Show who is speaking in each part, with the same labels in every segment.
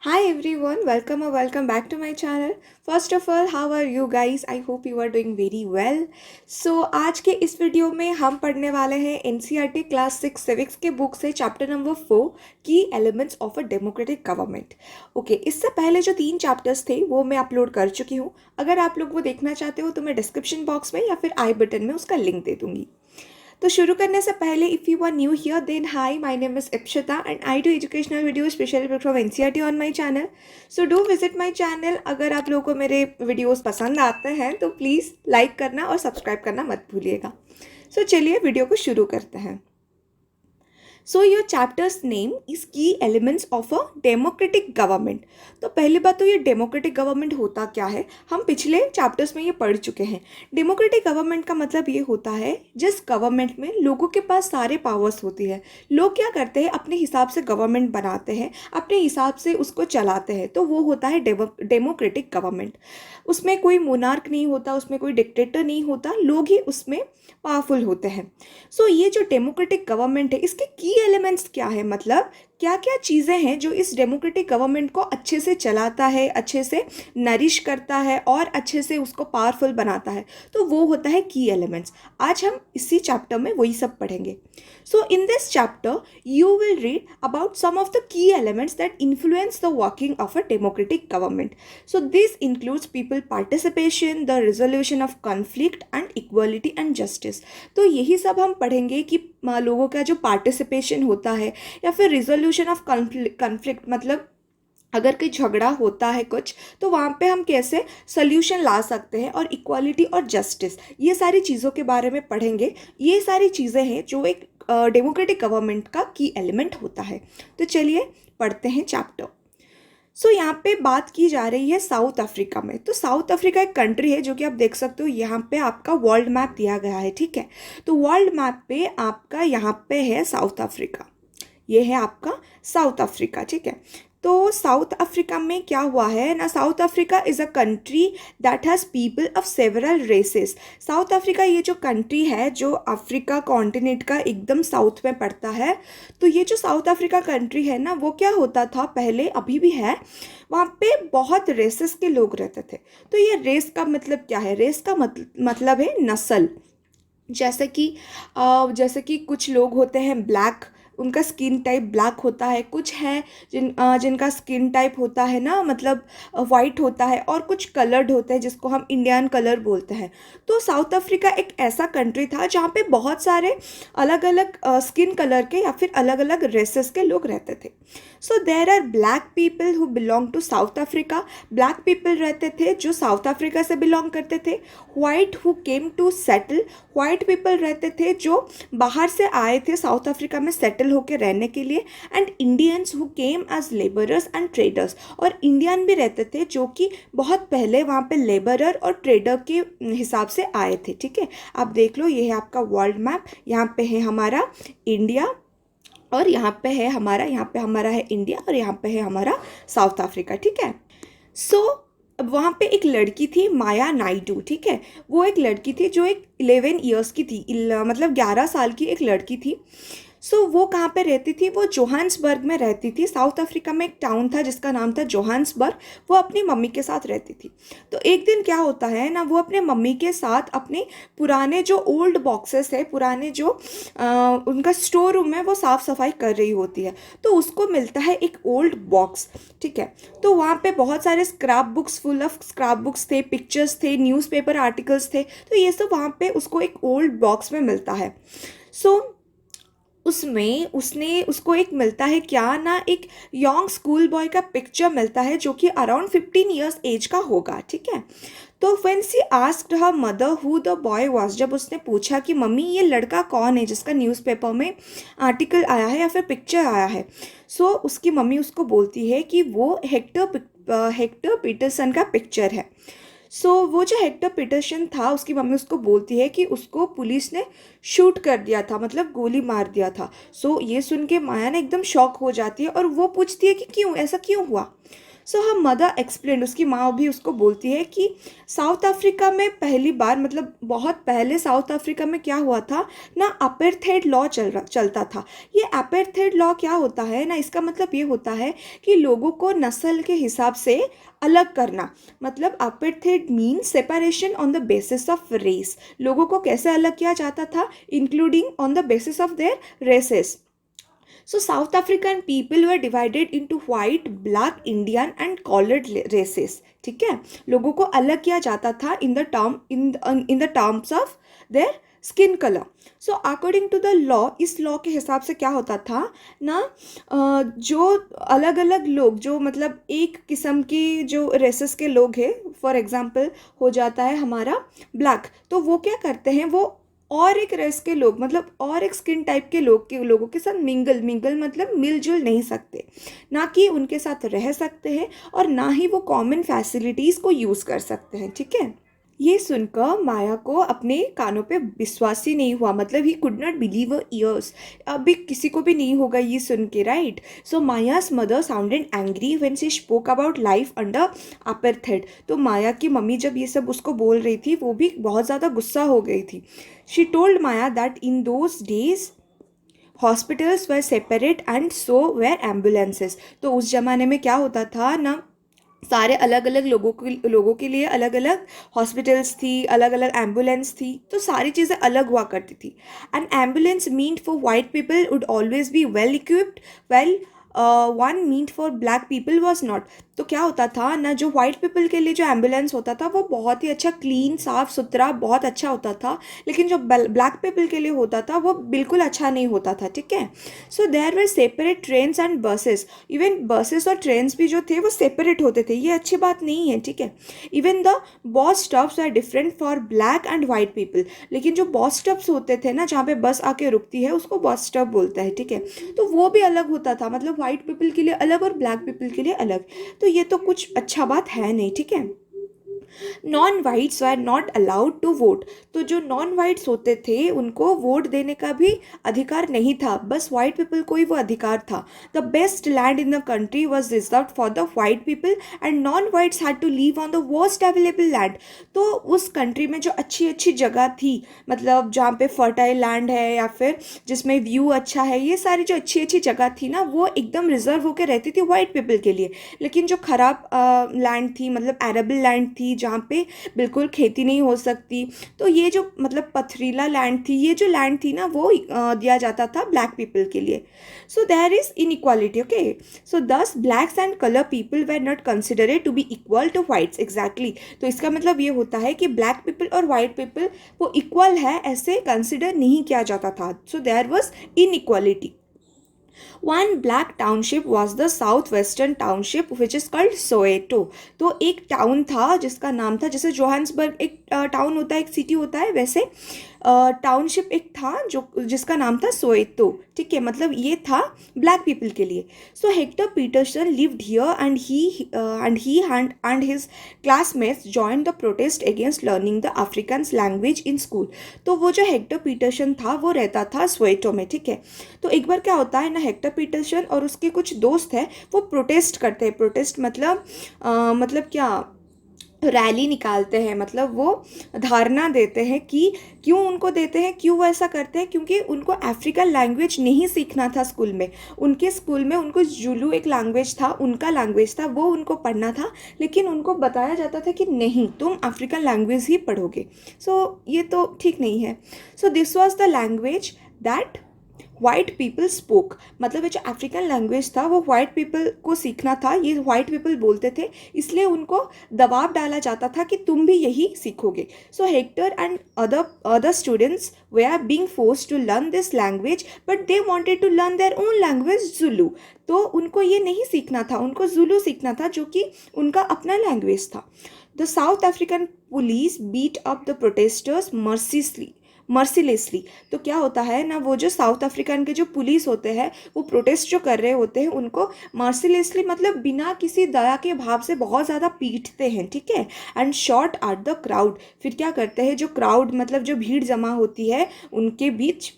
Speaker 1: Hi everyone, welcome or welcome back to my channel. First of all, how are you guys? I hope you are doing very well. So आज के इस video में हम पढ़ने वाले हैं NCERT class 6 civics के book से चैप्टर नंबर 4 की elements of a democratic government. Okay, इससे पहले जो 3 चैप्टर्स थे वो मैं अपलोड कर चुकी हूँ। अगर आप लोग वो देखना चाहते हो तो मैं डिस्क्रिप्शन बॉक्स में या फिर आई बटन में उसका लिंक दे दूँगी। तो शुरू करने से पहले if you are new here then hi, my name is Ipshita and I do educational video specially from NCERT on my channel. So do visit my channel. अगर आप लोगों को मेरे वीडियोस पसंद आते हैं तो प्लीज़ लाइक करना और सब्सक्राइब करना मत भूलिएगा। सो चलिए वीडियो को शुरू करते हैं। So your chapter's name is key elements of a democratic government. तो पहली बात तो ये डेमोक्रेटिक गवर्नमेंट होता क्या है, हम पिछले चैप्टर्स में ये पढ़ चुके हैं। डेमोक्रेटिक गवर्नमेंट का मतलब ये होता है जिस गवर्नमेंट में लोगों के पास सारे पावर्स होती है। लोग क्या करते हैं, अपने हिसाब से गवर्नमेंट बनाते हैं, अपने हिसाब से उसको चलाते हैं, तो वो होता है डेमोक्रेटिक गवर्नमेंट। उसमें कोई मोनार्क नहीं होता, उसमें कोई डिक्टेटर नहीं होता, लोग ही उसमें पावरफुल होते हैं। सो ये जो डेमोक्रेटिक गवर्नमेंट है इसके की एलिमेंट्स क्या है, मतलब क्या क्या चीज़ें हैं जो इस डेमोक्रेटिक गवर्नमेंट को अच्छे से चलाता है, अच्छे से नरिश करता है और अच्छे से उसको पावरफुल बनाता है, तो वो होता है की एलिमेंट्स। आज हम इसी चैप्टर में वही सब पढ़ेंगे। So in this chapter you will read about some of the key elements that influence the working of a democratic government. So this includes people participation, the resolution of conflict and equality and justice. तो यही सब हम पढ़ेंगे कि लोगों का जो participation होता है या फिर रिजोल्यूशन ऑफ कन्फ्लिक्ट, मतलब अगर कोई झगड़ा होता है कुछ तो वहाँ पे हम कैसे सोल्यूशन ला सकते हैं, और इक्वालिटी और जस्टिस, ये सारी चीज़ों के बारे में पढ़ेंगे। ये सारी चीज़ें हैं जो एक डेमोक्रेटिक गवर्नमेंट का की एलिमेंट होता है। तो चलिए पढ़ते हैं चैप्टर। सो यहाँ पे बात की जा रही है साउथ अफ्रीका में। तो साउथ अफ्रीका एक कंट्री है जो कि आप देख सकते हो, यहाँ पे आपका वर्ल्ड मैप दिया गया है, ठीक है। तो वर्ल्ड मैप पे आपका यहाँ पे है साउथ अफ्रीका, ये है आपका साउथ अफ्रीका, ठीक है। तो साउथ अफ्रीका में क्या हुआ है ना, South Africa is a country that has people of several races. South Africa ये जो कंट्री है जो अफ्रीका कॉन्टिनेंट का एकदम साउथ में पड़ता है, तो ये जो साउथ अफ्रीका कंट्री है ना, वो क्या होता था पहले, अभी भी है, वहाँ पे बहुत रेसेस के लोग रहते थे। तो ये रेस का मतलब क्या है, रेस का मतलब है नस्ल। जैसे कि कुछ लोग होते हैं ब्लैक, उनका स्किन टाइप ब्लैक होता है, कुछ है जिनका स्किन टाइप होता है ना, मतलब वाइट होता है, और कुछ कलर्ड होते हैं जिसको हम इंडियन कलर बोलते हैं। तो साउथ अफ्रीका एक ऐसा कंट्री था जहाँ पे बहुत सारे अलग अलग स्किन कलर के या फिर अलग अलग रेसेस के लोग रहते थे। So there are black people who belong to South Africa. Black people रहते थे जो साउथ अफ्रीका से बिलोंग करते थे। White who came to settle, white people रहते थे जो बाहर से आए थे साउथ अफ्रीका में सेटल होकर रहने के लिए। And Indians who came as labourers and traders, और इंडियन भी रहते थे जो कि बहुत पहले वहाँ पे लेबरर और ट्रेडर के हिसाब से आए थे, ठीक है। आप देख लो, ये है आपका वर्ल्ड मैप, यहाँ पे है हमारा इंडिया, और यहाँ पे हमारा है इंडिया, और यहाँ पे है हमारा साउथ अफ्रीका, ठीक है। सो अब वहाँ पे एक लड़की थी माया नायडू, ठीक है। वो एक लड़की थी जो एक 11 ईयर्स की थी, मतलब 11 साल की एक लड़की थी। सो वो कहाँ पे रहती थी, वो जोहान्सबर्ग में रहती थी। साउथ अफ्रीका में एक टाउन था जिसका नाम था जोहान्सबर्ग। वो अपनी मम्मी के साथ रहती थी। तो एक दिन क्या होता है ना, वो अपने मम्मी के साथ अपने पुराने जो ओल्ड बॉक्सेस है, पुराने जो उनका स्टोर रूम है, वो साफ़ सफाई कर रही होती है। तो उसको मिलता है एक ओल्ड बॉक्स, ठीक है। तो वहाँ पे बहुत सारे scrap books, full of scrap books थे, पिक्चर्स थे, न्यूज़पेपर आर्टिकल्स थे। तो ये सब वहाँ पे उसको एक ओल्ड बॉक्स में मिलता है। सो उसमें उसने उसको एक मिलता है क्या ना, एक यंग स्कूल बॉय का पिक्चर मिलता है जो कि अराउंड 15 ईयर्स एज का होगा, ठीक है। तो when she asked her mother who the boy was, जब उसने पूछा कि मम्मी ये लड़का कौन है जिसका न्यूज़पेपर में आर्टिकल आया है या फिर पिक्चर आया है, सो उसकी मम्मी उसको बोलती है कि वो हेक्टर पीटरसन का पिक्चर है। वो जो हेक्टर पीटरसन था, उसकी मम्मी उसको बोलती है कि उसको पुलिस ने शूट कर दिया था, मतलब गोली मार दिया था। ये सुन के माया ने एकदम शॉक हो जाती है और वो पूछती है कि क्यों, ऐसा क्यों हुआ। सो हर मदर एक्सप्लेन, उसकी माँ भी उसको बोलती है कि साउथ अफ्रीका में पहली बार, मतलब बहुत पहले साउथ अफ्रीका में क्या हुआ था ना, अपेर्थेड लॉ चलता था। ये अपेर्थेड लॉ क्या होता है ना, इसका मतलब ये होता है कि लोगों को नस्ल के हिसाब से अलग करना। मतलब apartheid mean separation on the basis of race. लोगों को कैसे अलग किया जाता था, including on the basis of their races. So South African people were divided into white, black, Indian and colored races. ठीक है, लोगों को अलग किया जाता था in the terms of their skin colour. So according to the law, इस law के हिसाब से क्या होता था ना, जो अलग अलग लोग, जो मतलब एक किस्म की जो रेसेस के लोग हैं, फॉर एग्जांपल हो जाता है हमारा ब्लैक, तो वो क्या करते हैं, वो और एक रेस के लोग, मतलब और एक स्किन टाइप के लोगों के साथ मिंगल मतलब मिलजुल नहीं सकते, ना कि उनके साथ रह सकते हैं और ना ही वो कॉमन फैसिलिटीज़ को यूज़ कर सकते हैं। ठीक है, ये सुनकर माया को अपने कानों पे विश्वास ही नहीं हुआ, मतलब he could not believe her ears. अभी किसी को भी नहीं होगा ये सुन के, right. So Maya's mother sounded angry when she spoke about life under apartheid. तो माया की मम्मी जब ये सब उसको बोल रही थी, वो भी बहुत ज़्यादा गुस्सा हो गई थी। She told Maya that in those days hospitals were separate and so were ambulances. तो उस ज़माने में क्या होता था ना, सारे अलग अलग लोगों के लिए अलग अलग हॉस्पिटल्स थी, अलग अलग एम्बुलेंस थी, तो सारी चीज़ें अलग हुआ करती थी। N ambulance meant for white people would always be well equipped, well one meant for black people was not. तो क्या होता था ना, जो वाइट पीपल के लिए जो एम्बुलेंस होता था वो बहुत ही अच्छा, क्लीन, साफ़ सुथरा, बहुत अच्छा होता था, लेकिन जो ब्लैक पीपल के लिए होता था वो बिल्कुल अच्छा नहीं होता था। ठीक है, so there were separate trains and buses. Even buses और ट्रेन्स भी जो थे वो सेपरेट होते थे, ये अच्छी बात नहीं है। ठीक है, even the bus stops are different for black and white people. लेकिन जो बस स्टॉप्स होते थे ना, जहाँ पे बस आके रुकती है, उसको बस स्टॉप बोलता है। ठीक है, तो वो भी अलग होता था, मतलब वाइट पीपल के लिए अलग और ब्लैक पीपल के लिए अलग। तो ये तो कुछ अच्छा बात है नहीं। ठीक है, non whites are not allowed to vote. तो जो नॉन वाइट्स होते थे उनको वोट देने का भी अधिकार नहीं था, बस वाइट पीपल को ही वो अधिकार था। The best land in the country was reserve for the white people and non whites had to live on the worst available land. तो उस कंट्री में जो अच्छी अच्छी जगह थी, मतलब जहाँ पे फर्टाइल लैंड है या फिर जिसमें व्यू अच्छा है, ये सारी जो अच्छी अच्छी जगह थी ना, वो एकदम रिजर्व होकर रहती थी वाइट पीपल के लिए। लेकिन जो खराब लैंड थी, मतलब एरेबल लैंड थी, जहाँ पे बिल्कुल खेती नहीं हो सकती, तो ये जो मतलब पथरीला लैंड थी, ये जो लैंड थी ना, वो दिया जाता था ब्लैक पीपल के लिए। So there is inequality. Okay, so thus blacks and colour people were not considered to be equal to whites. Exactly, तो इसका मतलब ये होता है कि ब्लैक पीपल और वाइट पीपल वो इक्वल है ऐसे कंसिडर नहीं किया जाता था। So there was inequality. One black township was the southwestern township which is called Soweto। तो एक टाउन था जिसका नाम था, जैसे जोहान्सबर्ग एक टाउन होता है, एक सिटी होता है, वैसे टाउनशिप एक था जो जिसका नाम था सोएतो। ठीक है, मतलब ये था ब्लैक पीपल के लिए। So Hector Peterson lived here and he and his classmates joined the protest against learning the Afrikaans language in school. तो वो जो हेक्टर पीटरसन था वो रहता था सोएटो में। ठीक है, तो एक बार क्या होता है ना, हेक्टर पीटरसन और उसके कुछ दोस्त हैं, वो प्रोटेस्ट करते हैं। प्रोटेस्ट मतलब क्या, रैली निकालते हैं, मतलब वो धारणा देते हैं कि क्यों उनको देते हैं, क्यों वो ऐसा करते हैं, क्योंकि उनको अफ्रीकन लैंग्वेज नहीं सीखना था स्कूल में। उनके स्कूल में उनको जुलू एक लैंग्वेज था, उनका लैंग्वेज था, वो उनको पढ़ना था, लेकिन उनको बताया जाता था कि नहीं, तुम अफ्रीकन लैंग्वेज ही पढ़ोगे। सो ये तो ठीक नहीं है। So this was the language that white people spoke. मतलब ये जो अफ्रीकन लैंग्वेज था वो वाइट पीपल को सीखना था, ये वाइट पीपल बोलते थे, इसलिए उनको दबाव डाला जाता था कि तुम भी यही सीखोगे। So Hector and other students they are being forced to learn this language but they wanted to learn their own language Zulu. तो उनको ये नहीं सीखना था, उनको जुलू सीखना था, जो कि उनका अपना लैंग्वेज था। The South African police beat up the protesters mercilessly. तो क्या होता है ना, वो जो साउथ अफ्रीकन के जो पुलिस होते हैं, वो प्रोटेस्ट जो कर रहे होते हैं, उनको मर्सीलेसली मतलब बिना किसी दया के भाव से बहुत ज़्यादा पीटते हैं। ठीक है, and shot at the crowd. फिर क्या करते हैं, जो क्राउड मतलब जो भीड़ जमा होती है उनके बीच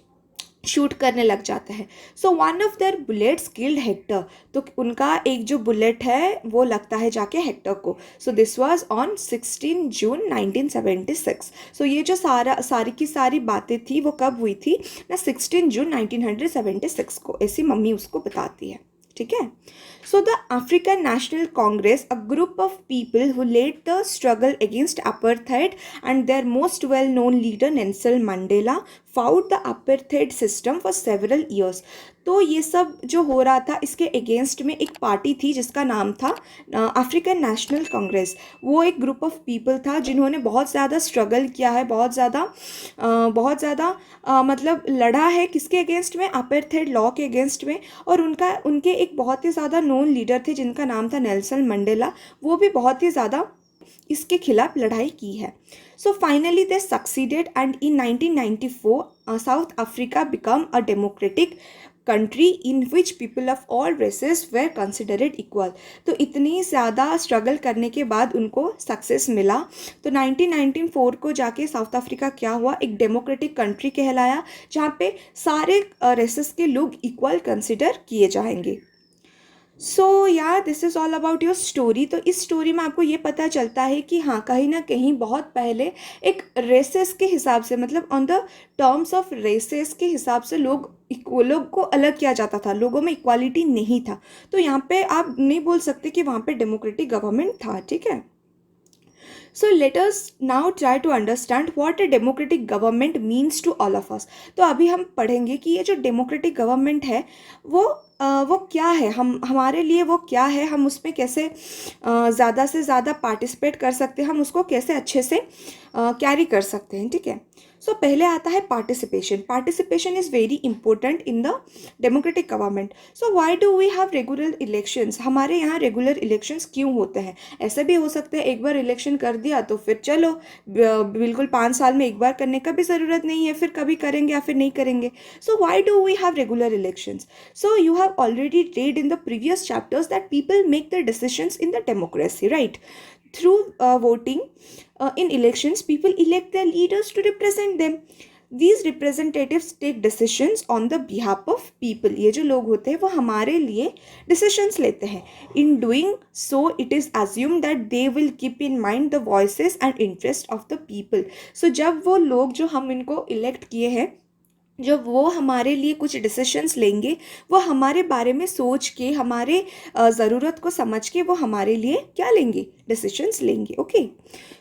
Speaker 1: शूट करने लग जाते हैं। So one of their bullets killed Hector, तो उनका एक जो बुलेट है वो लगता है जाके हेक्टर को। सो दिस वाज ऑन 16 जून 1976। सो ये जो सारी की सारी बातें थी वो कब हुई थी ना, 16 जून 1976 को, ऐसी मम्मी उसको बताती है, ठीक है। So the African National Congress, a group of people who led the struggle against apartheid, and their most well-known leader Nelson Mandela fought the apartheid system for several years. तो ये सब जो हो रहा था इसके अगेंस्ट में एक पार्टी थी जिसका नाम था अफ्रीकन नेशनल कांग्रेस। वो एक ग्रुप ऑफ पीपल था जिन्होंने बहुत ज़्यादा स्ट्रगल किया है, बहुत ज़्यादा मतलब लड़ा है किसके अगेंस्ट में, अपार्थाइड लॉ के अगेंस्ट में। और उनके एक बहुत ही ज़्यादा नोन लीडर थे जिनका नाम था नेल्सन मंडेला, वो भी बहुत ही ज़्यादा इसके खिलाफ लड़ाई की है। So finally they succeeded and in 1994 South Africa become a democratic country in which people of all races were considered equal. तो इतनी ज़्यादा स्ट्रगल करने के बाद उनको सक्सेस मिला। तो 1994 को जाके साउथ अफ्रीका क्या हुआ, एक डेमोक्रेटिक कंट्री कहलाया जहाँ पे सारे रेसेस के लोग इक्वल कंसिडर किए जाएंगे। सो या this is all about your story. तो इस स्टोरी में आपको ये पता चलता है कि हाँ, कहीं ना कहीं बहुत पहले एक रेसेस के हिसाब से, मतलब on the terms of races के हिसाब से लोग को अलग किया जाता था, लोगों में इक्वालिटी नहीं था। तो यहाँ पे आप नहीं बोल सकते कि वहाँ पे डेमोक्रेटिक गवर्नमेंट था, ठीक है। So let us now try to understand what a democratic government means to all of us. तो अभी हम पढ़ेंगे कि ये जो डेमोक्रेटिक गवर्नमेंट है वो क्या है, हमारे लिए वो क्या है, हम उसमें कैसे ज़्यादा से ज़्यादा पार्टिसिपेट कर सकते हैं, हम उसको कैसे अच्छे से कैरी कर सकते हैं, ठीक है। सो पहले आता है participation. Participation is very important in the democratic government. So why do we have regular elections, हमारे यहाँ रेगुलर इलेक्शंस क्यों होते हैं। ऐसे भी हो सकते हैं एक बार इलेक्शन कर दिया तो फिर चलो बिल्कुल 5 साल में एक बार करने का भी ज़रूरत नहीं है, फिर कभी करेंगे या फिर नहीं करेंगे। So why do we have regular elections. So you have already read in the previous chapters that people make their decisions in the democracy, right? Through voting in elections, people elect their leaders to represent them. These representatives take decisions on the behalf of people. ये जो लोग होते हैं वो हमारे लिए decisions लेते हैं. In doing so, it is assumed that they will keep in mind the voices and interests of the people. So जब वो लोग जो हम इनको elect किए हैं, जब वो हमारे लिए कुछ डिसीशंस लेंगे, वो हमारे बारे में सोच के, हमारे ज़रूरत को समझ के वो हमारे लिए क्या लेंगे, डिसीशंस लेंगे, okay.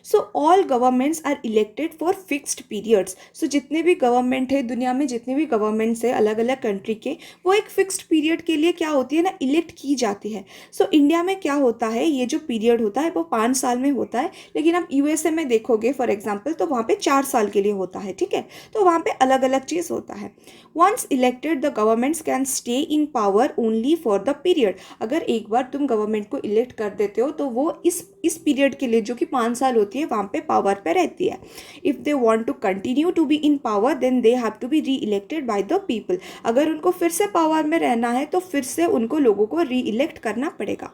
Speaker 1: So all governments are elected for fixed periods. So जितने भी गवर्नमेंट है दुनिया में, जितने भी गवर्नमेंट्स है अलग अलग कंट्री के, वो एक फिक्स्ड पीरियड के लिए क्या होती है ना, इलेक्ट की जाती है। सो इंडिया में क्या होता है, ये जो पीरियड होता है वो 5 साल में होता है, लेकिन आप यूएसए में देखोगे फॉर एग्जाम्पल तो वहाँ पे 4 साल के लिए होता है, ठीक है। तो वहाँ पे अलग अलग चीज़ होता है। Once elected the governments can stay in power only for the period. अगर एक बार तुम गवर्नमेंट को इलेक्ट कर देते हो तो वो इस पीरियड के लिए जो कि 5 साल होती है वहाँ पे पावर पे रहती है। If they want to continue to be in power then they have to be re elected by the people. अगर उनको फिर से पावर में रहना है तो फिर से उनको लोगों को री इलेक्ट करना पड़ेगा।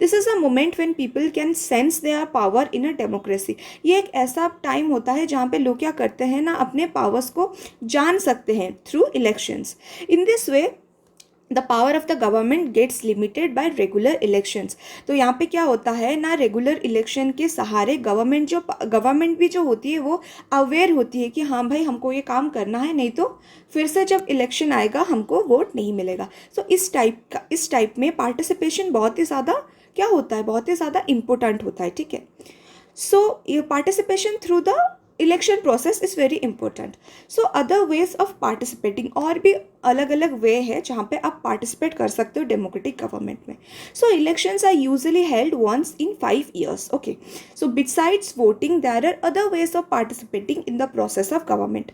Speaker 1: This is a moment when people can sense their power in a democracy. ये एक ऐसा टाइम होता है जहाँ पे लोग क्या करते हैं ना, अपने पावर्स को जान सकते हैं through elections. In this way the power of the government gets limited by regular elections. तो यहाँ पे क्या होता है ना, रेगुलर इलेक्शन के सहारे गवर्नमेंट भी जो होती है वो अवेयर होती है कि हाँ भाई हमको ये काम करना है, नहीं तो फिर से जब इलेक्शन आएगा हमको वोट नहीं मिलेगा। सो इस टाइप में पार्टिसिपेशन बहुत ही ज़्यादा क्या होता है, बहुत ही ज़्यादा इम्पोर्टेंट होता है, ठीक है। सो ये participation through the election process is very important. So other ways of participating, और भी अलग अलग वे है जहाँ पे आप पार्टिसिपेट कर सकते हो डेमोक्रेटिक गवर्नमेंट में। So elections are usually held once in 5 years, okay. So besides voting there are other ways of participating in the process of government.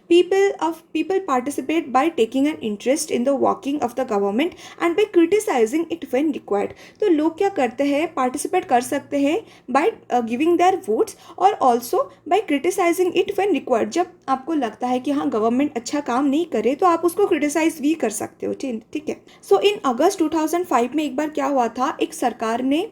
Speaker 1: people participate by taking an interest in the working of the government and by criticizing it when required। तो लोग क्या करते हैं, participate कर सकते हैं by giving their votes और also by criticizing criticising it when required, जब आपको लगता है कि हाँ गवर्नमेंट अच्छा काम नहीं करे तो आप उसको क्रिटिसाइज भी कर सकते हो, ठीक है। सो इन अगस्त 2005 में एक बार क्या हुआ था, एक सरकार ने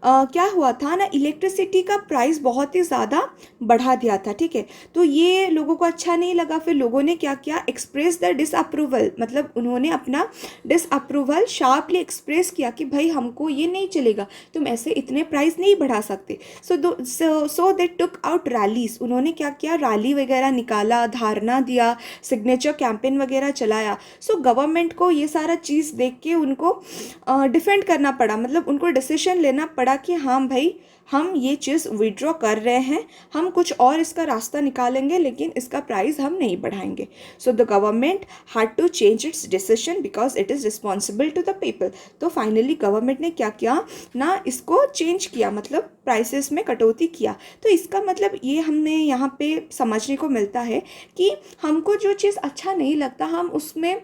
Speaker 1: क्या हुआ था ना, इलेक्ट्रिसिटी का प्राइस बहुत ही ज़्यादा बढ़ा दिया था, ठीक है। तो ये लोगों को अच्छा नहीं लगा, फिर लोगों ने क्या किया, एक्सप्रेस द डिसअप्रूवल, मतलब उन्होंने अपना डिसअप्रूवल शार्पली एक्सप्रेस किया कि भाई हमको ये नहीं चलेगा, तुम ऐसे इतने प्राइस नहीं बढ़ा सकते। सो दे टुक आउट रैलीज, उन्होंने क्या किया, रैली वगैरह निकाला, धारणा दिया, सिग्नेचर कैंपेन वगैरह चलाया। सो गवर्नमेंट को ये सारा चीज़ देख के उनको डिफेंड करना पड़ा, मतलब उनको डिसीजन लेना पड़ा कि हाँ भाई हम ये चीज़ विड्रॉ कर रहे हैं, हम कुछ और इसका रास्ता निकालेंगे, लेकिन इसका प्राइस हम नहीं बढ़ाएंगे। So the government had to change its decision because it is responsible to the people. तो फाइनली गवर्नमेंट ने क्या किया ना, इसको चेंज किया, मतलब प्राइसेस में कटौती किया। तो इसका मतलब ये हमने यहाँ पे समझने को मिलता है कि हमको जो चीज़ अच्छा नहीं लगता, हम उसमें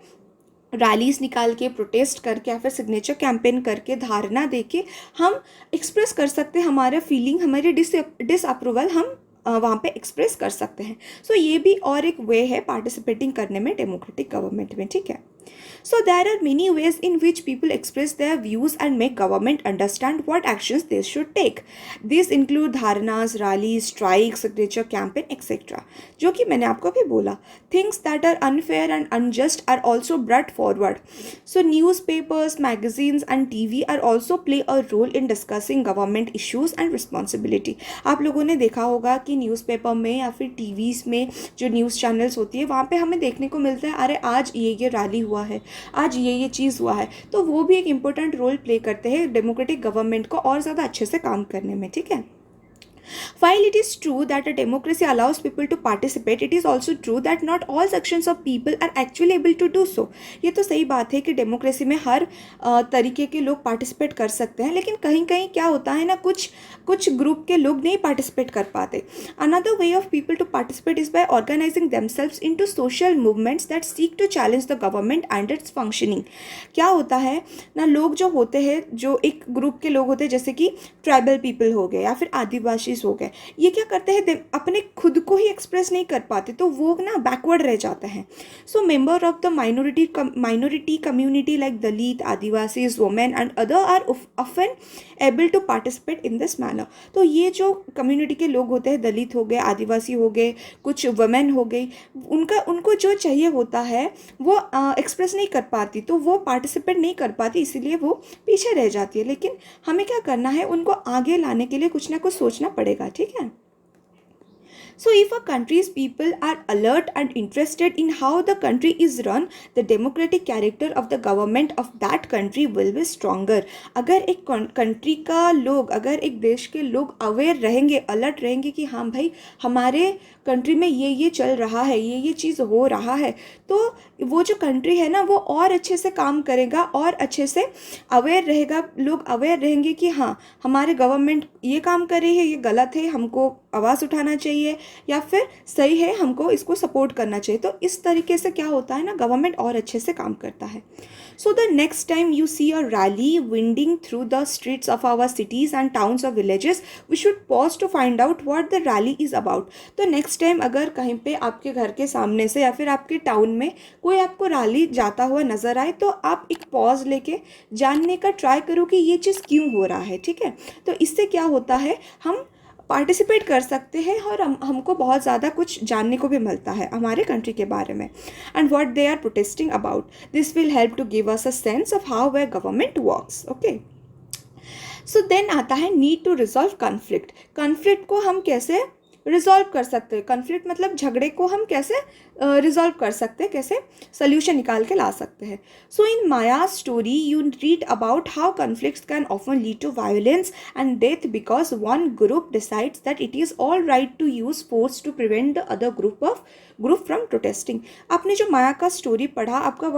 Speaker 1: रैलीज निकाल के, प्रोटेस्ट करके, या फिर सिग्नेचर कैंपेन करके, धारणा देके हम एक्सप्रेस कर सकते हैं हमारा फीलिंग, हमारे डिसअप्रूवल हम वहाँ पे एक्सप्रेस कर सकते हैं। सो ये भी और एक वे है पार्टिसिपेटिंग करने में डेमोक्रेटिक गवर्नमेंट में, ठीक है। So there are many ways in which people express their views and make government understand what actions they should take. These include धारणाs, rallies, strikes, signature campaign, etc. जो कि मैंने आपको भी बोला. Things that are unfair and unjust are also brought forward. So newspapers, magazines and TV are also play a role in discussing government issues and responsibility. आप लोगों ने देखा होगा कि न्यूज़पेपर में या फिर टीवीज़ में जो न्यूज़ चैनल्स होती है वहाँ पे हमें देखने को मिलता है, अरे आज ये रैली हुआ है, आज ये चीज़ हुआ है। तो वो भी एक इम्पोर्टेंट रोल प्ले करते हैं डेमोक्रेटिक गवर्नमेंट को और ज़्यादा अच्छे से काम करने में, ठीक है। While it is true that a democracy allows people to participate, it is also true that not all sections of people are actually able to do so. ये तो सही बात है कि डेमोक्रेसी में हर तरीके के लोग पार्टिसिपेट कर सकते हैं, लेकिन कहीं कहीं क्या होता है ना, कुछ ग्रुप के लोग नहीं पार्टिसिपेट कर पाते। Another way of people to participate is by organizing themselves into social movements that seek to challenge the government and its functioning. क्या होता है ना, लोग जो होते हैं, जो एक ग्रुप के लोग होते हैं, जैसे कि ट्राइबल पीपल हो गए या फिर आदिवासी हो गए, ये क्या करते हैं, अपने खुद को ही एक्सप्रेस नहीं कर पाते, तो वो ना बैकवर्ड रह जाते हैं। So member of the minority community like Dalit, Adivasi, women and other are often able to participate in this manner. तो ये जो कम्युनिटी के लोग होते हैं, दलित हो गए, आदिवासी हो गए, कुछ वुमेन हो गई, उनको जो चाहिए होता है वो एक्सप्रेस नहीं कर पाती, तो वो पार्टिसिपेट नहीं कर पाती, इसीलिए वो पीछे रह जाती है। लेकिन हमें क्या करना है, उनको आगे लाने के लिए कुछ ना कुछ सोचना पड़ेगा, ठीक है। So if a country's people are alert and interested in how the country is run, the democratic character of the government of that country will be stronger. अगर एक कंट्री का लोग, अगर एक देश के लोग अवेयर रहेंगे, अलर्ट रहेंगे कि हाँ भाई हमारे कंट्री में ये चल रहा है, ये चीज़ हो रहा है, तो वो जो कंट्री है ना वो और अच्छे से काम करेगा और अच्छे से अवेयर रहेगा। लोग अवेयर रहेंगे कि हाँ हमारे गवर्नमेंट ये काम कर रही है, ये गलत है, हमको आवाज़ उठाना चाहिए, या फिर सही है, हमको इसको सपोर्ट करना चाहिए। तो इस तरीके से क्या होता है ना, गवर्नमेंट और अच्छे से काम करता है। So the next time you see a rally winding through the streets of our cities and towns और villages, we should pause to find out what the rally is about. तो नेक्स्ट टाइम अगर कहीं पे आपके घर के सामने से या फिर आपके टाउन में कोई आपको रैली जाता हुआ नज़र आए, तो आप एक पॉज लेके जानने का ट्राई करो कि ये चीज़ क्यों हो रहा है, ठीक है। तो इससे क्या होता है, हम पार्टिसिपेट कर सकते हैं और हमको बहुत ज़्यादा कुछ जानने को भी मिलता है हमारे कंट्री के बारे में, and what they are protesting about. This will help to give us a sense of how we government works, okay. So then आता है need to resolve conflict. Conflict को हम कैसे रिजॉल्व कर सकते हैं, कॉन्फ्लिक्ट मतलब झगड़े को हम कैसे रिजॉल्व कर सकते हैं, कैसे सोल्यूशन निकाल के ला सकते हैं। So in Maya story you read about how conflicts can often lead to violence and death because one group decides that it is all right to use force to prevent the other group from protesting. आपने जो माया का story पढ़ा, आपको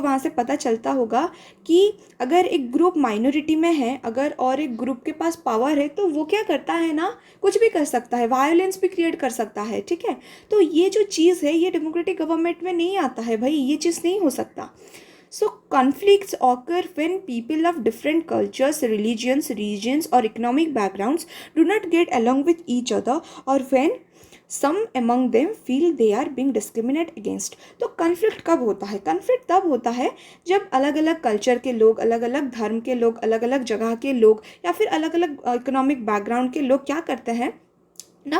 Speaker 1: वहाँ से पता चलता होगा कि अगर एक ग्रुप माइनॉरिटी में है, अगर और एक ग्रुप के पास पावर है, तो वो क्या करता है ना, कुछ भी कर सकता है, वायलेंस भी क्रिएट कर सकता है, ठीक है। तो ये जो चीज़ है ये डेमोक्रेटिक गवर्नमेंट में नहीं आता है भाई, ये चीज़ नहीं हो सकता। So conflicts occur when people of different cultures, religions, regions or economic backgrounds do not get along with each other, or when some among them feel they are being discriminated against. तो conflict कब होता है? Conflict तब होता है जब अलग अलग कल्चर के लोग, अलग अलग धर्म के लोग, अलग अलग जगह के लोग या फिर अलग अलग इकोनॉमिक बैकग्राउंड के लोग क्या करते हैं ना,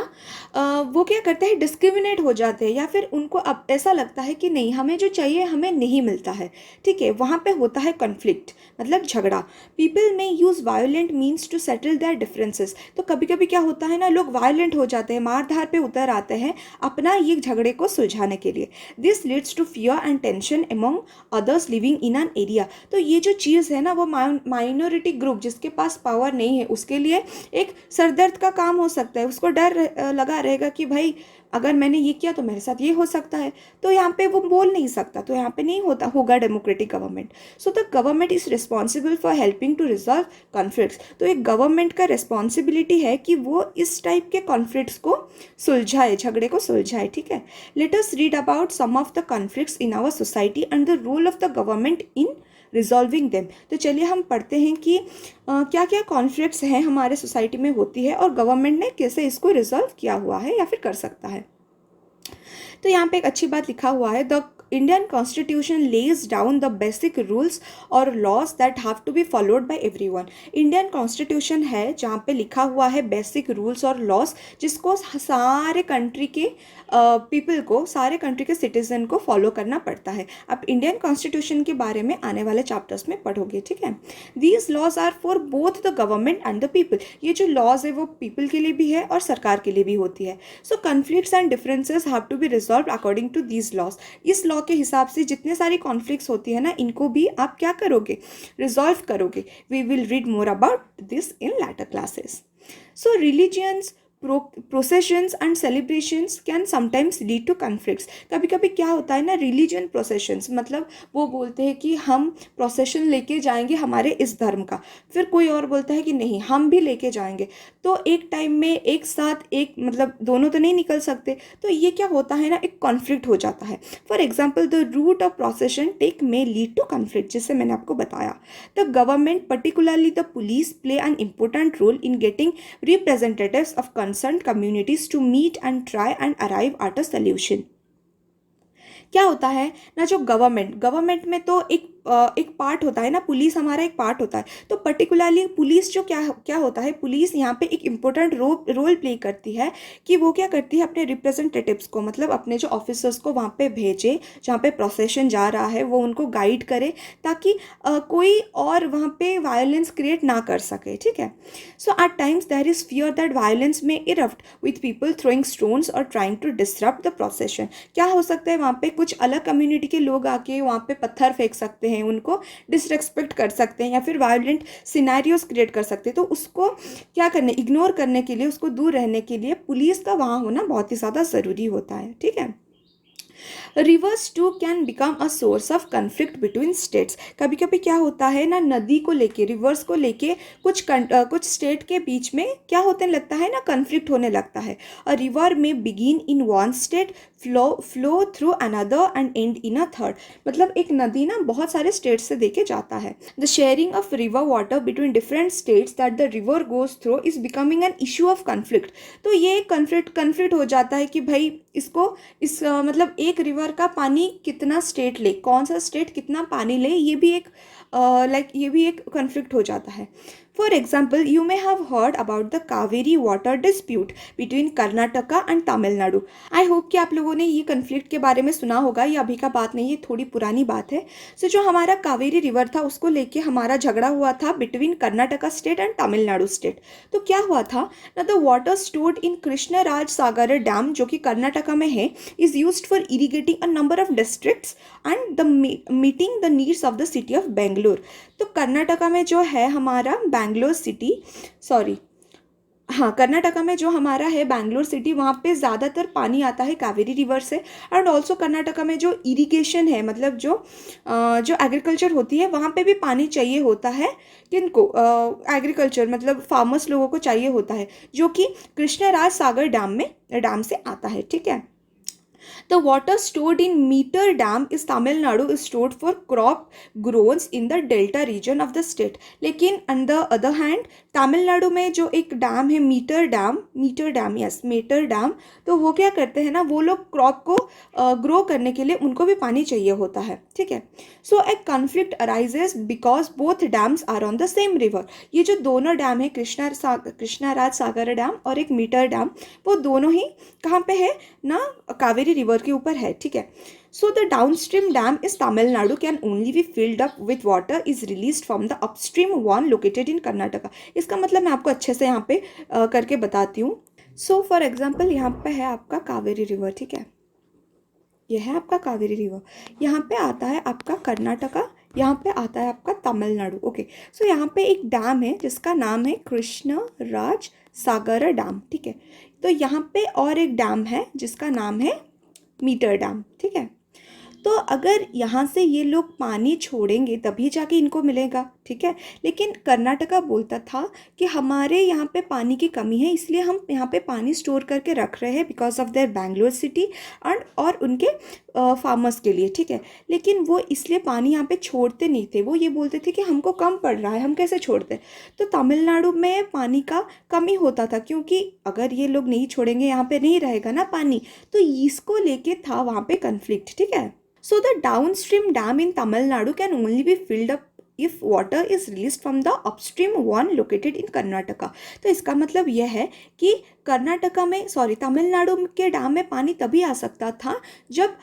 Speaker 1: वो क्या करते हैं, डिस्क्रिमिनेट हो जाते हैं, या फिर उनको अब ऐसा लगता है कि नहीं, हमें जो चाहिए हमें नहीं मिलता है, ठीक है, वहाँ पे होता है कन्फ्लिक्ट, मतलब झगड़ा. People may use violent means to settle their differences. तो कभी कभी क्या होता है ना, लोग वायोलेंट हो जाते हैं, मार धार पे उतर आते हैं अपना ये झगड़े को सुलझाने के लिए. This leads to fear and tension among others living in an area. तो ये जो चीज़ है ना, वो माइनॉरिटी ग्रुप जिसके पास पावर नहीं है उसके लिए एक सरदर्द का काम हो सकता है. उसको डर लगा रहेगा कि भाई अगर मैंने ये किया तो मेरे साथ ये हो सकता है, तो यहाँ पे वो बोल नहीं सकता, तो यहाँ पे नहीं होगा democratic government. So the government is responsible for helping to resolve conflicts. तो एक गवर्नमेंट का रिस्पॉन्सिबिलिटी है कि वो इस टाइप के कॉन्फ्लिक्ट्स को सुलझाए, झगड़े को सुलझाए, ठीक है. Let us read about some of the conflicts in our society and the role of the government in resolving them. तो चलिए हम पढ़ते हैं कि क्या क्या कॉन्फ्लिक्ट्स हैं हमारे सोसाइटी में होती है और गवर्नमेंट ने कैसे इसको रिजॉल्व किया हुआ है या फिर कर सकता है. तो यहाँ पे एक अच्छी बात लिखा हुआ है, the Indian Constitution lays down the basic rules or laws that have to be followed by everyone. Indian Constitution है जहाँ पे लिखा हुआ है बेसिक रूल्स और लॉस जिसको सारे कंट्री के पीपल को, सारे कंट्री के सिटीजन को फॉलो करना पड़ता है. आप इंडियन कॉन्स्टिट्यूशन के बारे में आने वाले चैप्टर्स में पढ़ोगे, ठीक है. These laws are for both the government and the people. ये जो लॉज है वो पीपल के लिए भी है और सरकार के लिए भी होती है. So conflicts and differences have to be resolve according to these laws. इस लॉ के हिसाब से जितने सारी कॉन्फ्लिक्ट्स होती है ना, इनको भी आप क्या करोगे, रिजॉल्व करोगे. We will read more about this in later classes. So religions, processions and celebrations can sometimes lead to conflicts. कभी कभी क्या होता है ना, रिलीजन प्रोसेशंस, मतलब वो बोलते हैं कि हम प्रोसेशन लेके जाएंगे हमारे इस धर्म का, फिर कोई और बोलता है कि नहीं हम भी लेके जाएंगे. तो एक टाइम में एक साथ एक, मतलब दोनों तो नहीं निकल सकते, तो ये क्या होता है ना, एक कॉन्फ्लिक्ट हो जाता है. For example the route of procession take may lead to conflict, जिससे मैंने आपको बताया. The government particularly the police play an important role in getting representatives of concerned communities to meet and try and arrive at a solution. क्या होता है ना, जो government में तो एक पार्ट होता है ना, पुलिस हमारा एक पार्ट होता है. तो पर्टिकुलरली पुलिस जो क्या होता है, पुलिस यहाँ पे एक इम्पोर्टेंट रोल प्ले करती है कि वो क्या करती है, अपने रिप्रेजेंटेटिव्स को, मतलब अपने जो ऑफिसर्स को वहाँ पे भेजे जहाँ पे प्रोसेशन जा रहा है, वो उनको गाइड करे ताकि कोई और वहाँ पे वायलेंस क्रिएट ना कर सके, ठीक है. So at times there is fear that violence may erupt with people throwing stones और trying to disrupt the procession. क्या हो सकता है, वहाँ पे कुछ अलग कम्युनिटी के लोग आके वहाँ पे पत्थर फेंक सकते हैं, उनको डिसरेस्पेक्ट कर सकते हैं या फिर वायलेंट सिनेरियोस क्रिएट कर सकते हैं. तो उसको क्या करने, इग्नोर करने के लिए, उसको दूर रहने के लिए पुलिस का वहाँ होना बहुत ही ज़्यादा ज़रूरी होता है, ठीक है. Rivers too can become a source of conflict between states. कभी कभी क्या होता है ना, नदी को लेके, रिवर्स को लेके कुछ स्टेट के बीच में क्या होने लगता है ना, कन्फ्लिक्ट होने लगता है. अ रिवर में begin in one state, flow through another and and in a third. मतलब एक नदी ना बहुत सारे स्टेट से देके जाता है. The sharing of river water between different states that the river goes through is becoming an issue of conflict. तो ये कन्फ्लिक्ट हो जाता है कि भाई मतलब एक रिवर का पानी कितना स्टेट ले, कौन सा स्टेट कितना पानी ले, ये भी एक कन्फ्लिक्ट हो जाता है. For example you may have heard about the Kaveri water dispute between Karnataka and Tamil Nadu. I hope कि आप लोगों ने ये कन्फ्लिक्ट के बारे में सुना होगा. ये अभी का बात नहीं है, थोड़ी पुरानी बात है. सो जो हमारा कावेरी रिवर था उसको लेके हमारा झगड़ा हुआ था between Karnataka state and Tamil Nadu state. तो क्या हुआ था ना, the water stored in Krishnaraja Sagar dam जो कि कर्नाटका में है is used for irrigating a number of districts and the meeting the needs of the city of Bangalore. तो कर्नाटका में जो है हमारा कर्नाटका में जो हमारा है बेंगलोर सिटी, वहाँ पे ज़्यादातर पानी आता है कावेरी रिवर से. एंड ऑल्सो कर्नाटका में जो इरिगेशन है, मतलब जो एग्रीकल्चर होती है, वहाँ पे भी पानी चाहिए होता है. किनको, एग्रीकल्चर मतलब फार्मर्स लोगों को चाहिए होता है, जो कि कृष्णराज सागर डैम से आता है, ठीक है. The water stored in Meter Dam is Tamil Nadu is stored for crop grows in the delta region of the state. लेकिन on the other hand Tamil Nadu में जो एक डैम है Mettur dam yes Mettur dam, तो वो क्या करते हैं ना, वो लोग क्रॉप को ग्रो करने के लिए उनको भी पानी चाहिए होता है, ठीक है. So a conflict arises because both dams are on the same river. ये जो दोनों डैम है कृष्णाराज सागर डैम और एक मीटर डैम, वो दोनों ही कहाँ पे है ना, कावेरी रिवर के ऊपर है, ठीक है. So the downstream dam is Tamil Nadu can only be filled up with water is released from the upstream one located in Karnataka. इसका मतलब मैं आपको अच्छे से यहाँ पे करके बताती हूँ. So for example यहाँ पे है आपका कावेरी रिवर, ठीक है, यह है आपका कावेरी रिवर, यहाँ पे आता है आपका कर्नाटका, यहाँ पे आता है आपका तमिलनाडु. ओके, सो यहाँ पे एक डैम है जिसका नाम है कृष्णराज सागर डैम, ठीक है. तो यहाँ पे और एक डैम है जिसका नाम है मीटर डैम, ठीक है. तो अगर यहाँ से ये लोग पानी छोड़ेंगे तभी जाके इनको मिलेगा, ठीक है. लेकिन कर्नाटका बोलता था कि हमारे यहाँ पे पानी की कमी है, इसलिए हम यहाँ पे पानी स्टोर करके रख रहे हैं because of their Bangalore city and और उनके फार्मर्स के लिए, ठीक है. लेकिन वो इसलिए पानी यहाँ पे छोड़ते नहीं थे, वो ये बोलते थे कि हमको कम पड़ रहा है, हम कैसे छोड़ते. तो तमिलनाडु में पानी का कमी होता था, क्योंकि अगर ये लोग नहीं छोड़ेंगे, यहाँ पे नहीं रहेगा ना पानी, तो इसको लेके था वहाँ पे कन्फ्लिक्ट, ठीक है. So the downstream dam in Tamil Nadu can only be filled up if water is released from the upstream one located in Karnataka. तो इसका मतलब यह है कि कर्नाटका में तमिलनाडु के डैम में पानी तभी आ सकता था जब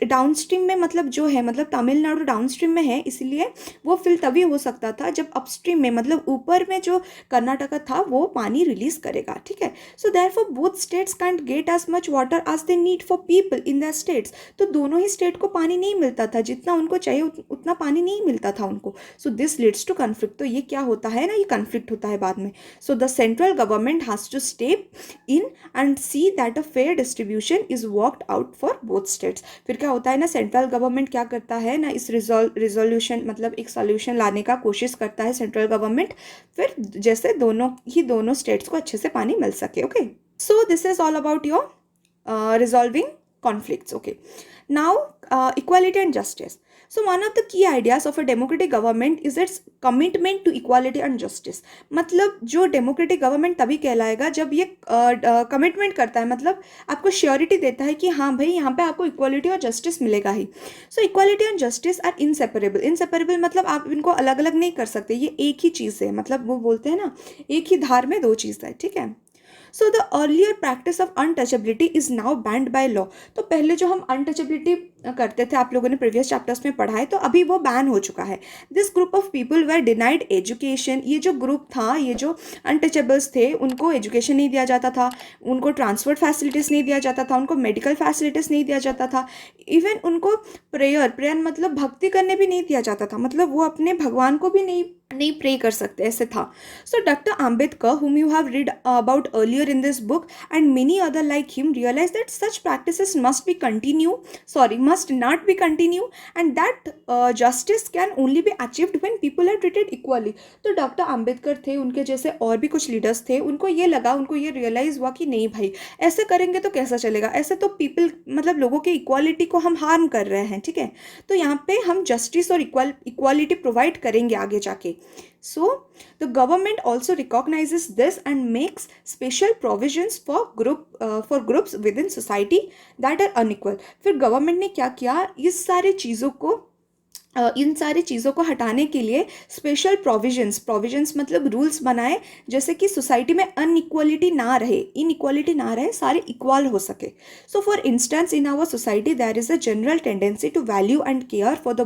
Speaker 1: डाउनस्ट्रीम में, मतलब जो है, मतलब तमिलनाडु डाउनस्ट्रीम में है, इसलिए वो फिल तभी हो सकता था जब अपस्ट्रीम में, मतलब ऊपर में जो कर्नाटका था वो पानी रिलीज करेगा, ठीक है. So therefore both states can't get as much water as they need for people in the states. तो दोनों ही स्टेट को पानी नहीं मिलता था, जितना उनको चाहिए उतना पानी नहीं मिलता था उनको. So this leads to conflict. तो ये क्या होता है ना, ये कन्फ्लिक्ट होता है बाद में. So the central government has to step in and see that a fair distribution is worked out for both states. फिर क्या होता है ना, सेंट्रल गवर्नमेंट क्या करता है ना, इस रिजोल्यूशन मतलब एक सॉल्यूशन लाने का कोशिश करता है सेंट्रल गवर्नमेंट, फिर जैसे दोनों स्टेट्स को अच्छे से पानी मिल सके. Okay, so this is all about your resolving conflicts. Okay, now equality and justice. So one of the key ideas of a democratic government is its commitment to equality and justice. मतलब जो democratic government तभी कहलाएगा जब ये commitment करता है, मतलब आपको श्योरिटी देता है कि हाँ भाई यहाँ पे आपको इक्वालिटी और जस्टिस मिलेगा ही. So equality and justice are inseparable मतलब आप इनको अलग अलग नहीं कर सकते, ये एक ही चीज़ है, मतलब वो बोलते हैं ना एक ही धार में दो चीज़ है, ठीक है. So the earlier practice of untouchability is now band by law. तो पहले जो हम अनटचेबिलिटी करते थे, आप लोगों ने प्रीवियस चैप्टर्स में पढ़ा है, तो अभी वो बैन हो चुका है. This group of people were denied education. ये जो ग्रुप था, ये जो अनटचेबल्स थे, उनको एजुकेशन नहीं दिया जाता था, उनको ट्रांसपोर्ट फैसिलिटीज़ नहीं दिया जाता था, उनको मेडिकल फैसिलिटीज़ नहीं दिया जाता था, इवन उनको प्रेयर मतलब भक्ति करने भी नहीं दिया जाता था, मतलब वो अपने भगवान को भी नहीं प्रे कर सकते, ऐसे था. So doctor Ambedkar, whom you have read about earlier in this book, and many other like him realized that such practices must not be continue, and that justice can only be achieved when people are treated equally. तो doctor Ambedkar थे, उनके जैसे और भी कुछ leaders थे, उनको ये रियलाइज हुआ कि नहीं भाई, ऐसे करेंगे तो कैसा चलेगा, ऐसे तो पीपल मतलब लोगों के इक्वालिटी को हम हार्म कर रहे हैं, ठीक है. तो यहाँ पे हम जस्टिस और इक्वालिटी प्रोवाइड करेंगे आगे जाके. So the government also recognizes this and makes special provisions for groups within society that are unequal. फिर गवर्नमेंट ने क्या किया, इन सारी चीज़ों को हटाने के लिए स्पेशल प्रोविजंस मतलब रूल्स बनाए, जैसे कि सोसाइटी में इनइक्वालिटी ना रहे, सारे इक्वल हो सके. So for instance in our society there is a general tendency to value and care for the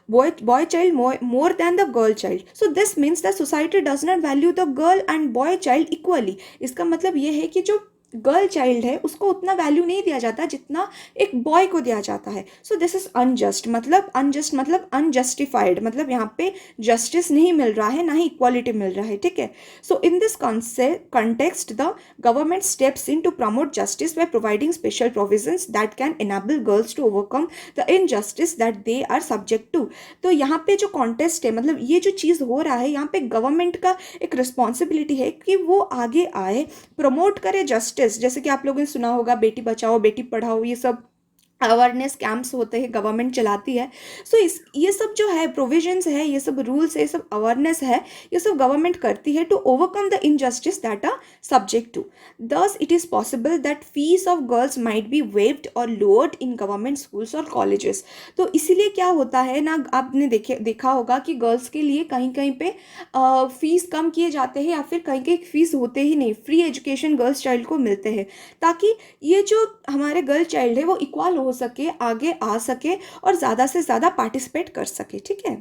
Speaker 1: boy child more than the girl child. So this means that society does not value the girl and boy child equally. इसका मतलब ये है कि जो girl child है उसको उतना value नहीं दिया जाता जितना एक बॉय को दिया जाता है. सो दिस इज अनजस्ट मतलब अनजस्टिफाइड, मतलब यहाँ पे जस्टिस नहीं मिल रहा है, ना ही इक्वालिटी मिल रहा है, ठीक है. So in this context the government steps in to promote justice by providing special provisions that can enable girls to overcome the injustice that they are subject to. तो यहाँ पे जो कॉन्टेस्ट है, मतलब ये जो चीज़ हो रहा है, यहाँ पे गवर्नमेंट का एक रिस्पॉन्सिबिलिटी है कि वो आगे आए, प्रमोट करे जस्टिस इनजस्टिस, जैसे कि आप लोगों ने सुना होगा बेटी बचाओ बेटी पढ़ाओ, ये सब अवेयरनेस कैंप्स होते हैं, गवर्नमेंट चलाती है। सो इस ये सब जो है प्रोविजंस है, ये सब रूल्स है, ये सब अवेयरनेस है, ये सब गवर्नमेंट करती है to overcome the injustice that are subject to. Thus it is possible that fees of girls might be waived or lowered in government schools or colleges. तो इसीलिए क्या होता है ना, आपने देखा होगा कि गर्ल्स के लिए कहीं कहीं पे फीस कम किए जाते हैं, या फिर कहीं कहीं फीस होते ही नहीं, फ्री एजुकेशन गर्ल्स चाइल्ड को मिलते हैं, ताकि ये जो हमारे गर्ल चाइल्ड है वो इक्वल हो सके, आगे आ सके और ज़्यादा से ज़्यादा पार्टिसिपेट कर सके। ठीक है।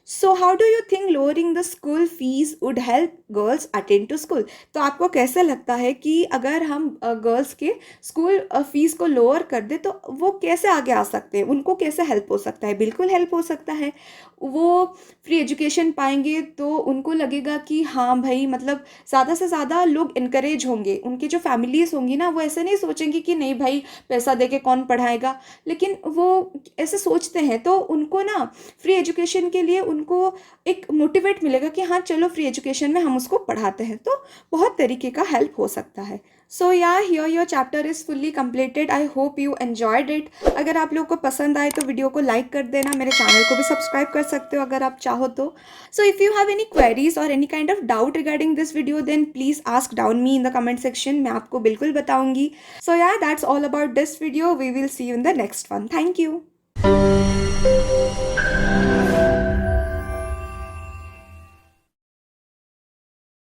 Speaker 1: So how do you think lowering the school fees would help girls attend to school? तो आपको कैसा लगता है कि अगर हम गर्ल्स के स्कूल फीस को लोअर कर दे तो वो कैसे आगे आ सकते हैं, उनको कैसे हेल्प हो सकता है? बिल्कुल हेल्प हो सकता है। वो फ्री एजुकेशन पाएंगे तो उनको लगेगा कि हाँ भाई, मतलब ज़्यादा से ज़्यादा लोग इनकरेज होंगे, उनकी जो फैमिलीज होंगी ना वो ऐसे नहीं सोचेंगे कि नहीं भाई पैसा दे के कौन पढ़ाएगा, लेकिन वो ऐसे सोचते हैं, तो उनको ना फ्री एजुकेशन के लिए उनको एक मोटिवेट मिलेगा कि हाँ चलो फ्री एजुकेशन में हम उसको पढ़ाते हैं, तो बहुत तरीके का हेल्प हो सकता है। सो या here your chapter is fully completed. I hope you enjoyed it. अगर आप लोगों को पसंद आए तो वीडियो को लाइक कर देना, मेरे चैनल को भी सब्सक्राइब कर सकते हो अगर आप चाहो तो। So if you have any queries और any kind of doubt regarding this video then please ask down me in the comment section, मैं आपको बिल्कुल बताऊंगी। So yeah that's all about this video, we will see you in the next one. Thank you.